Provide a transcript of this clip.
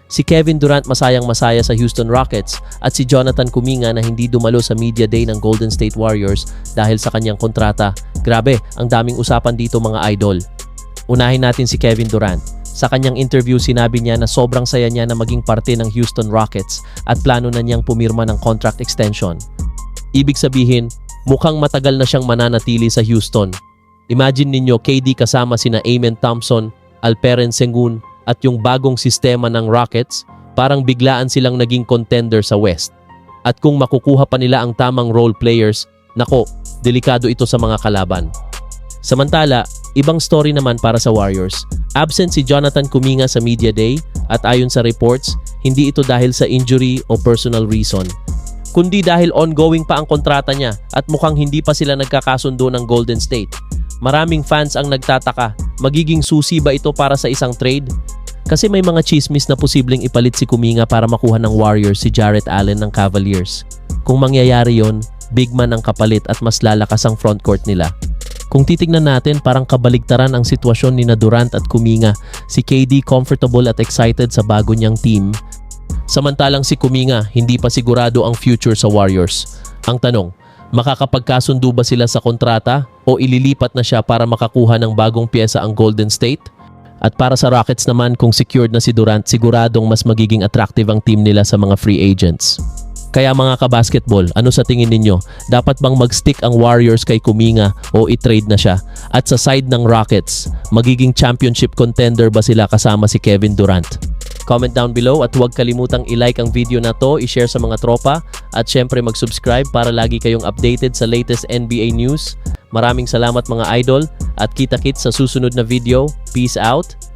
Si Kevin Durant masayang-masaya sa Houston Rockets at si Jonathan Kuminga na hindi dumalo sa media day ng Golden State Warriors dahil sa kanyang kontrata. Grabe, ang daming usapan dito mga idol. Unahin natin si Kevin Durant. Sa kanyang interview, sinabi niya na sobrang saya niya na maging parte ng Houston Rockets at plano na niyang pumirma ng contract extension. Ibig sabihin, mukhang matagal na siyang mananatili sa Houston. Imagine ninyo KD kasama sina Amen Thompson, Alperen Sengun at yung bagong sistema ng Rockets, parang biglaan silang naging contender sa West. At kung makukuha pa nila ang tamang role players, nako, delikado ito sa mga kalaban. Samantala, ibang story naman para sa Warriors. Absent si Jonathan Kuminga sa media day at ayon sa reports, hindi ito dahil sa injury o personal reason, kundi dahil ongoing pa ang kontrata niya at mukhang hindi pa sila nagkakasundo ng Golden State. Maraming fans ang nagtataka, magiging susi ba ito para sa isang trade? Kasi may mga chismis na posibleng ipalit si Kuminga para makuha ng Warriors si Jarrett Allen ng Cavaliers. Kung mangyayari yon, big man ang kapalit at mas lalakas ang frontcourt nila. Kung titignan natin, parang kabaligtaran ang sitwasyon ni Durant at Kuminga. Si KD comfortable at excited sa bago niyang team. Samantalang si Kuminga, hindi pa sigurado ang future sa Warriors. Ang tanong, makakapagkasundo ba sila sa kontrata o ililipat na siya para makakuha ng bagong pyesa ang Golden State? At para sa Rockets naman, kung secured na si Durant, siguradong mas magiging attractive ang team nila sa mga free agents. Kaya mga kabasketball, ano sa tingin ninyo? Dapat bang mag-stick ang Warriors kay Kuminga o i-trade na siya? At sa side ng Rockets, magiging championship contender ba sila kasama si Kevin Durant? Comment down below at huwag kalimutang i-like ang video na to, i-share sa mga tropa at syempre mag-subscribe para lagi kayong updated sa latest NBA news. Maraming salamat mga idol at kita-kits sa susunod na video. Peace out!